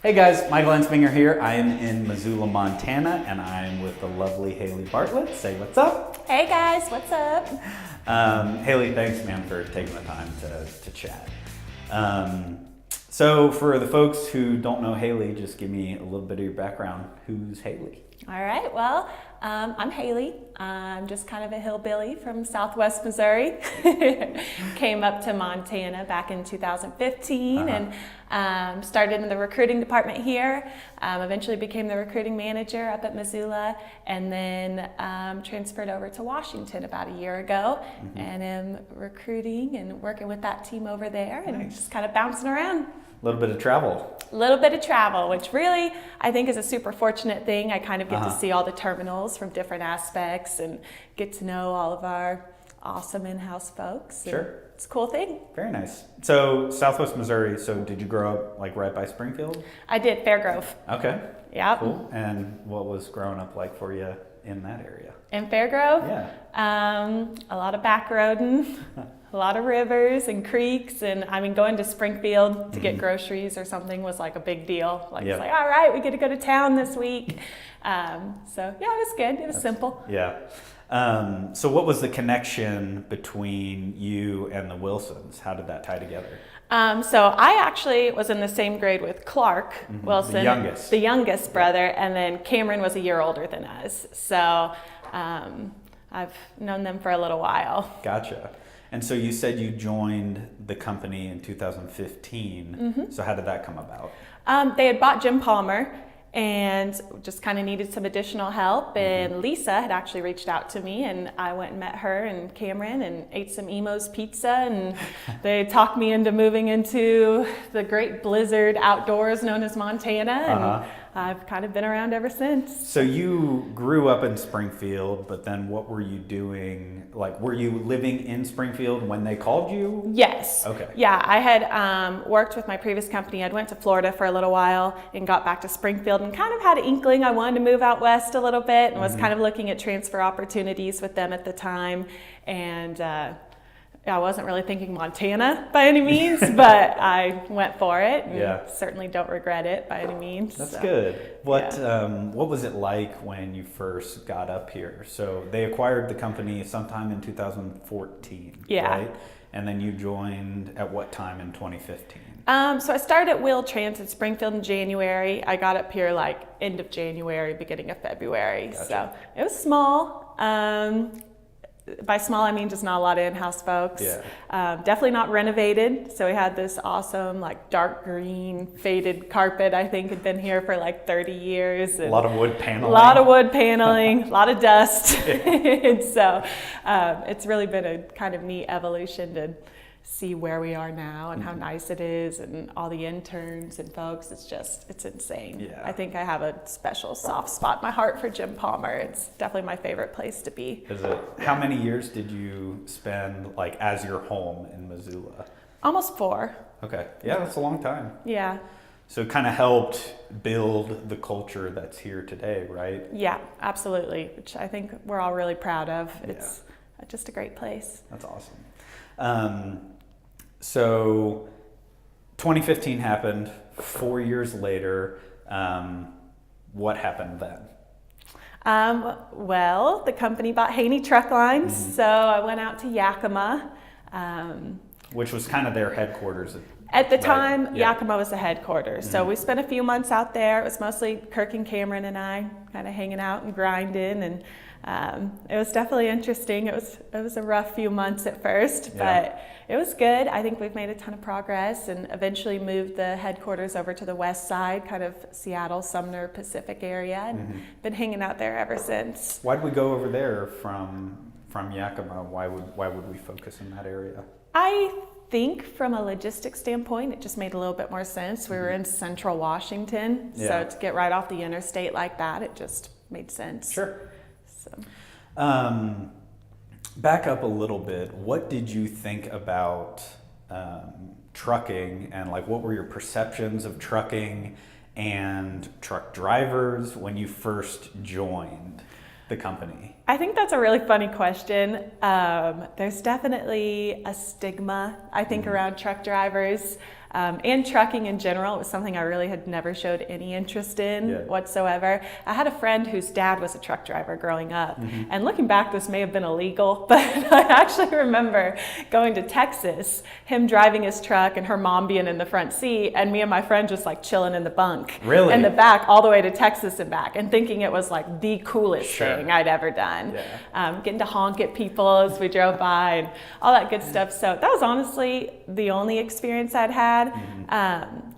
Hey guys, Michael Ensminger here. I am in Missoula, Montana, and I'm with the lovely Haley Bartlett. Say what's up. Hey guys, what's up? Haley, thanks man for taking the time to chat. So for the folks who don't know Haley, just give me a little bit of your background. Who's Haley? All right, well, I'm Haley. I'm just kind of a hillbilly from Southwest Missouri. Came up to Montana back in 2015 and started in the recruiting department here. Eventually became the recruiting manager up at Missoula, and then transferred over to Washington about a year ago, and am recruiting and working with that team over there, and just kind of bouncing around. A little bit of travel. A little bit of travel, which really I think is a super fortunate thing. I kind of get to see all the terminals from different aspects and get to know all of our awesome in-house folks. Sure. It's a cool thing. Very nice. So Southwest Missouri, so did you grow up like right by Springfield? I did, Fairgrove. Okay. Yep. Cool. And what was growing up like for you in that area? In Fairgrove? Yeah. A lot of back roading. A lot of rivers and creeks, and I mean, going to Springfield to get groceries or something was like a big deal. Like, it's like, all right, we get to go to town this week. So yeah, it was good. It was simple. Yeah. So what was the connection between you and the Wilsons? How did that tie together? So I actually was in the same grade with Clark Wilson, The youngest brother, and then Cameron was a year older than us. So I've known them for a little while. Gotcha. And so you said you joined the company in 2015. So how did that come about? They had bought Jim Palmer and just kind of needed some additional help. And Lisa had actually reached out to me, and I went and met her and Cameron and ate some Emo's pizza. And they talked me into moving into the great blizzard outdoors known as Montana. And I've kind of been around ever since. So you grew up in Springfield, but then what were you doing? Like, were you living in Springfield when they called you? Yes. Okay. Yeah, I had worked with my previous company. I'd went to Florida for a little while and got back to Springfield and kind of had an inkling I wanted to move out west a little bit, and was kind of looking at transfer opportunities with them at the time. And I wasn't really thinking Montana by any means, but I went for it, and certainly don't regret it by any means. That's good. What was it like when you first got up here? So they acquired the company sometime in 2014, right? And then you joined at what time in 2015? So I started at Wil-Trans in Springfield in January. I got up here like end of January, beginning of February. Gotcha. So it was small. By small, I mean just not a lot of in-house folks. Definitely not renovated. So we had this awesome, like dark green faded carpet. I think had been here for like 30 years. And a lot of wood paneling. A lot of wood paneling, a lot of dust. And so it's really been a kind of neat evolution to see where we are now and how nice it is, and all the interns and folks. It's insane. Yeah. I think I have a special soft spot in my heart for Jim Palmer. It's definitely my favorite place to be. Is it? How many years did you spend like as your home in Missoula? Almost 4. Okay. Yeah, that's a long time. Yeah. So it kind of helped build the culture that's here today, right? Yeah, absolutely. Which I think we're all really proud of. It's just a great place. That's awesome. So 2015 happened. 4 years later, what happened then? Well, the company bought Haney Truck Line, so I went out to Yakima. Which was kind of their headquarters. At the time, Yakima was the headquarters. So we spent a few months out there. It was mostly Kirk and Cameron and I kind of hanging out and grinding, and it was definitely interesting. It was a rough few months at first, but it was good. I think we've made a ton of progress, and eventually moved the headquarters over to the west side, kind of Seattle, Sumner, Pacific area, and been hanging out there ever since. Why'd we go over there from Yakima? Why would we focus in that area? I think from a logistics standpoint, it just made a little bit more sense. We were in central Washington, so to get right off the interstate like that, it just made sense. Sure. So. Back up a little bit. What did you think about trucking, and like what were your perceptions of trucking and truck drivers when you first joined the company? I think that's a really funny question. There's definitely a stigma, I think, around truck drivers. and trucking in general. It was something I really had never showed any interest in whatsoever. I had a friend whose dad was a truck driver growing up, and looking back, this may have been illegal, but I actually remember going to Texas, him driving his truck and her mom being in the front seat, and me and my friend just like chilling in the bunk in the back all the way to Texas and back, and thinking it was like the coolest thing I'd ever done. Getting to honk at people as we drove by and all that good stuff. So that was honestly the only experience I'd had.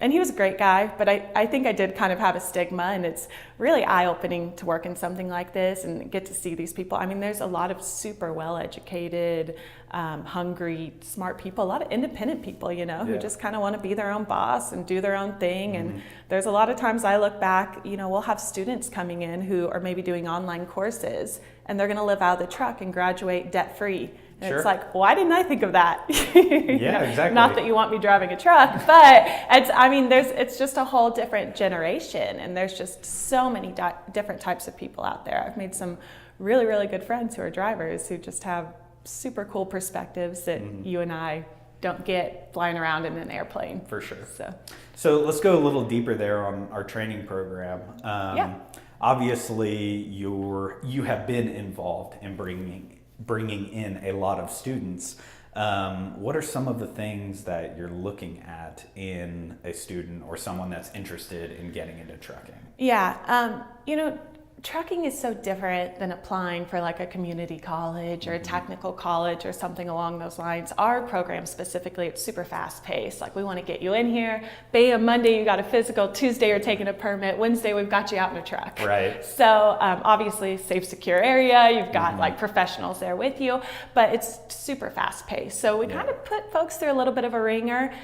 And he was a great guy, but I think I did kind of have a stigma, and it's really eye-opening to work in something like this and get to see these people. I mean, there's a lot of super well-educated, hungry, smart people, a lot of independent people, you know, who just kind of want to be their own boss and do their own thing. And there's a lot of times I look back, you know, we'll have students coming in who are maybe doing online courses, and they're going to live out of the truck and graduate debt-free. And it's like, why didn't I think of that? Exactly. Not that you want me driving a truck, but it's just a whole different generation, and there's just so many different types of people out there. I've made some really, really good friends who are drivers who just have super cool perspectives that you and I don't get flying around in an airplane. For sure. So let's go a little deeper there on our training program. Obviously, you have been involved in bringing in a lot of students. What are some of the things that you're looking at in a student or someone that's interested in getting into trucking? You know, trucking is so different than applying for like a community college or a technical college or something along those lines. Our program specifically, it's super fast paced. Like, we want to get you in here, bam, Monday you got a physical, Tuesday you're taking a permit, Wednesday we've got you out in a truck. Right. So obviously safe, secure area, you've got like professionals there with you, but it's super fast paced. So we kind of put folks through a little bit of a ringer.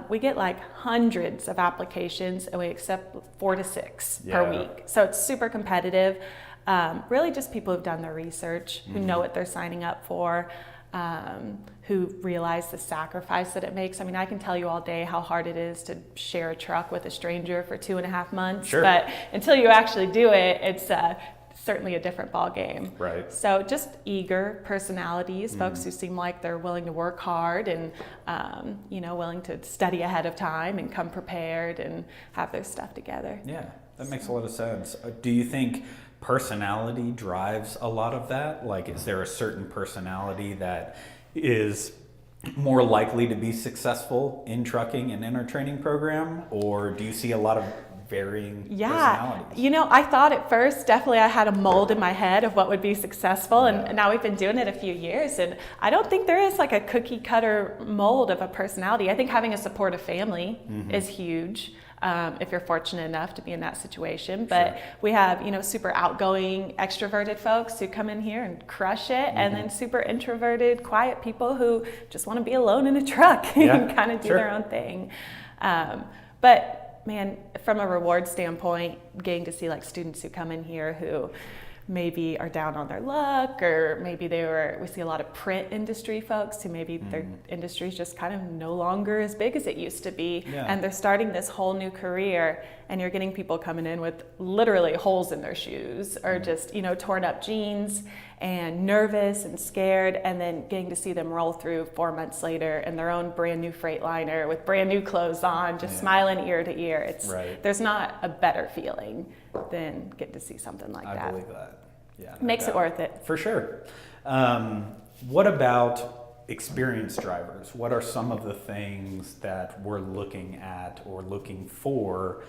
We get like hundreds of applications, and we accept 4 to 6 per week. So it's super competitive. Really just people who've done their research, who know what they're signing up for, who realize the sacrifice that it makes. I mean, I can tell you all day how hard it is to share a truck with a stranger for 2.5 months, but until you actually do it, it's certainly a different ball game. Right. So just eager personalities, folks who seem like they're willing to work hard and willing to study ahead of time and come prepared and have their stuff together. Yeah, that makes a lot of sense. Do you think personality drives a lot of that? Like, is there a certain personality that is more likely to be successful in trucking and in our training program, or do you see a lot of varying personalities? You know, I thought at first definitely I had a mold in my head of what would be successful, and now we've been doing it a few years, and I don't think there is like a cookie cutter mold of a personality. I think having a supportive family is huge. If you're fortunate enough to be in that situation. But we have, super outgoing, extroverted folks who come in here and crush it, and then super introverted, quiet people who just want to be alone in a truck and kind of do their own thing. But man, from a reward standpoint, getting to see like students who come in here who maybe are down on their luck, or maybe we see a lot of print industry folks who maybe their industry is just kind of no longer as big as it used to be, and they're starting this whole new career, and you're getting people coming in with literally holes in their shoes, or just torn up jeans and nervous and scared, and then getting to see them roll through 4 months later in their own brand new Freightliner with brand new clothes on, just smiling ear to ear. There's not a better feeling than getting to see something like that. I believe that. Yeah, makes it worth it. For sure. What about experienced drivers? What are some of the things that we're looking at or looking for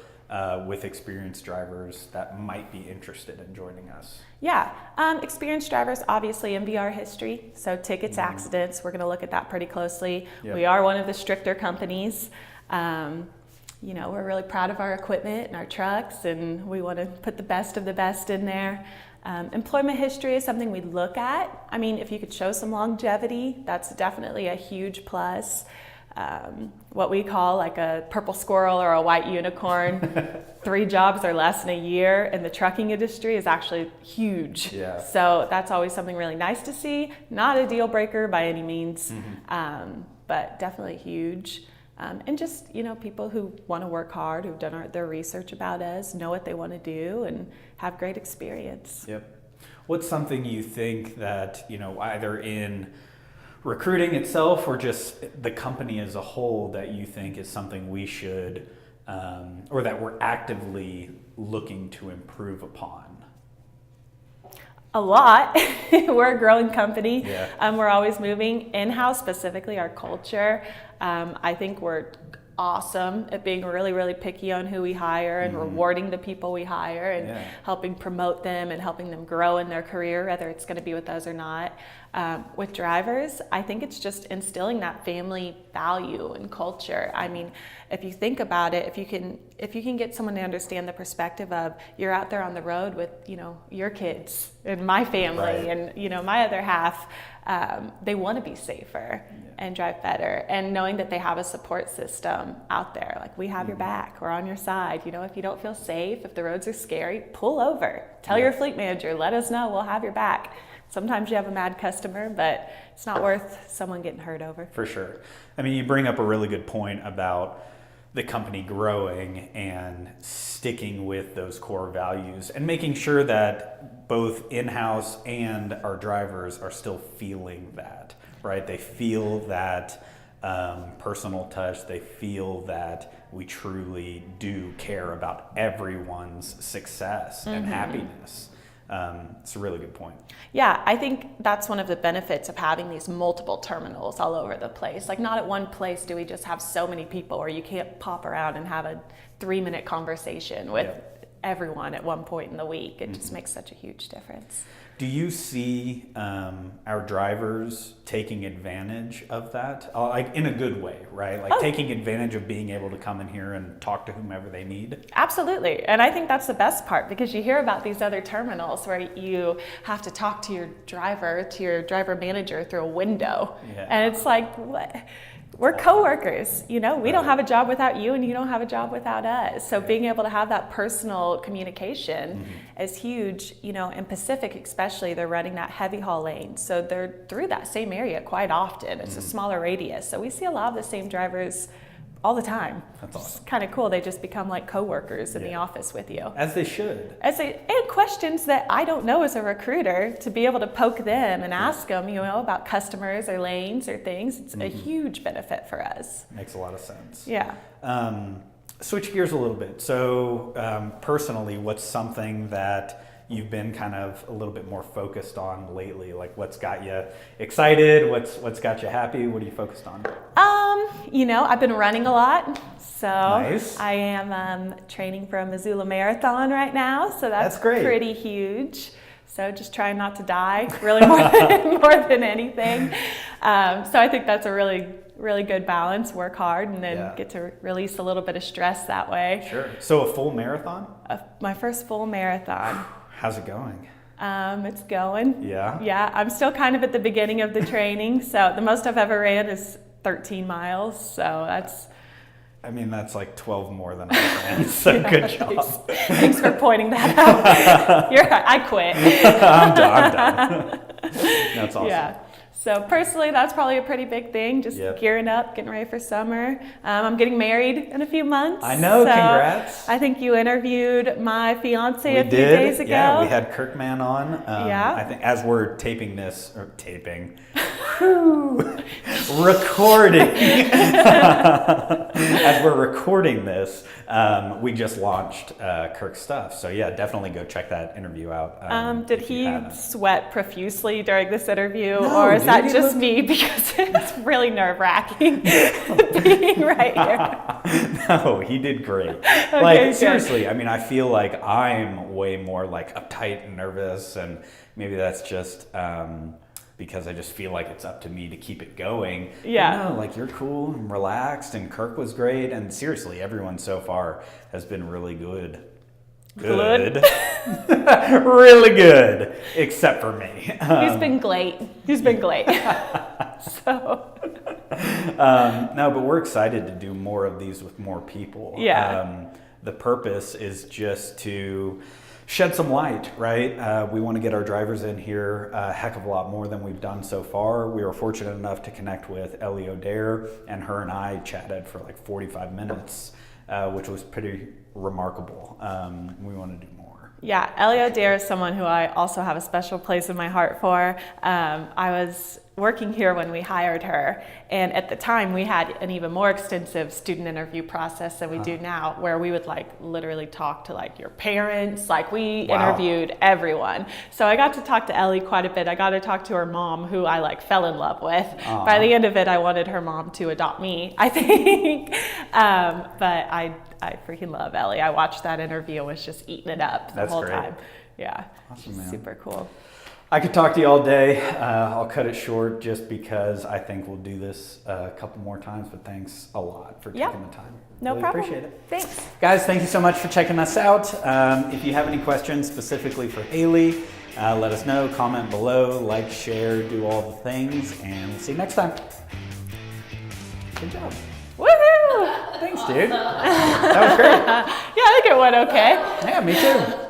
with experienced drivers that might be interested in joining us? Experienced drivers, obviously MVR history, so tickets, accidents, we're going to look at that pretty closely. We are one of the stricter companies. We're really proud of our equipment and our trucks, and we want to put the best of the best in there. Employment history is something we look at. I mean, if you could show some longevity, that's definitely a huge plus. What we call like a purple squirrel or a white unicorn, 3 jobs or less in a year in the trucking industry is actually huge. So that's always something really nice to see. Not a deal breaker by any means, but definitely huge. And just, people who want to work hard, who've done their research about us, know what they want to do, and have great experience. What's something you think that, either in recruiting itself, or just the company as a whole, that you think is something we should, or that we're actively looking to improve upon? A lot. We're a growing company. Yeah. We're always moving. In-house, specifically our culture, I think we're awesome at being really, really picky on who we hire and rewarding the people we hire and helping promote them and helping them grow in their career, whether it's going to be with us or not. With drivers, I think it's just instilling that family value and culture. I mean, if you think about it, if you can get someone to understand the perspective of you're out there on the road with, your kids and my family and, my other half, they want to be safer and drive better, and knowing that they have a support system out there. Like, we have your back, we're on your side. If you don't feel safe, if the roads are scary, pull over, tell your fleet manager, let us know, we'll have your back. Sometimes you have a mad customer, but it's not worth someone getting hurt over. For sure. I mean, you bring up a really good point about the company growing and sticking with those core values and making sure that both in-house and our drivers are still feeling that, right? They feel that personal touch. They feel that we truly do care about everyone's success and happiness. It's a really good point. Yeah, I think that's one of the benefits of having these multiple terminals all over the place. Like, not at one place do we just have so many people where you can't pop around and have a 3-minute conversation with everyone at one point in the week. It just makes such a huge difference. Do you see our drivers taking advantage of that? Like, in a good way, right? Like taking advantage of being able to come in here and talk to whomever they need? Absolutely. And I think that's the best part, because you hear about these other terminals where you have to talk to your driver manager through a window. Yeah. And it's like, what? We're coworkers, we don't have a job without you, and you don't have a job without us. So being able to have that personal communication is huge. In Pacific especially, they're running that heavy haul lane. So they're through that same area quite often. It's a smaller radius. So we see a lot of the same drivers all the time. That's awesome. It's kind of cool. They just become like coworkers in the office with you. As they should. And questions that I don't know as a recruiter, to be able to poke them and ask them, about customers or lanes or things. It's a huge benefit for us. Makes a lot of sense. Yeah. Switch gears a little bit. So personally, what's something that you've been kind of a little bit more focused on lately? Like, what's got you excited? What's got you happy? What are you focused on? I've been running a lot. So nice. I am training for a Missoula marathon right now. So that's great. Pretty huge. So just trying not to die, really more than anything. So I think that's a really, really good balance. Work hard and then get to release a little bit of stress that way. Sure. So a full marathon? My first full marathon. How's it going? It's going. Yeah? Yeah, I'm still kind of at the beginning of the training. So the most I've ever ran is 13 miles. So that's like 12 more than I ran. So good job. Thanks for pointing that out. I quit. I'm done. That's awesome. Yeah. So personally, that's probably a pretty big thing, just gearing up, getting ready for summer. I'm getting married in a few months. I know, congrats. I think you interviewed my fiance a few days ago. Yeah, we had Kirkman on. I think as we're recording, as we're recording this, we just launched Kirk's stuff. So yeah, definitely go check that interview out. Did he sweat profusely during this interview, or is that just me, because it's really nerve-wracking being right here? No, he did great. Seriously, I feel like I'm way more uptight and nervous, and maybe that's just because I just feel like it's up to me to keep it going. Yeah. But no, you're cool and relaxed, and Kirk was great, and seriously, everyone so far has been really good. Good. Really good, except for me. He's been great. So. No, but we're excited to do more of these with more people. Yeah. The purpose is just to shed some light, right? We want to get our drivers in here a heck of a lot more than we've done so far. We were fortunate enough to connect with Ellie O'Dare, and her and I chatted for 45 minutes, which was pretty remarkable. We want to do more. Yeah, Ellie O'Dare is someone who I also have a special place in my heart for. I was working here when we hired her, and at the time we had an even more extensive student interview process than we do now, where we would like literally talk to like your parents, like we interviewed everyone. So I got to talk to Ellie quite a bit. I got to talk to her mom, who I like fell in love with. By the end of it, I wanted her mom to adopt me, I think. But I freaking love Ellie. I watched that interview and was just eating it up the whole time. Yeah, awesome, man. Super cool. I could talk to you all day. I'll cut it short just because I think we'll do this a couple more times, but thanks a lot for taking the time. No problem. Appreciate it. Thanks. Guys, thank you so much for checking us out. If you have any questions specifically for Haley, let us know, comment below, like, share, do all the things, and we'll see you next time. Good job. Woohoo! Thanks, dude. That was great. Yeah, I think it went okay. Yeah, me too.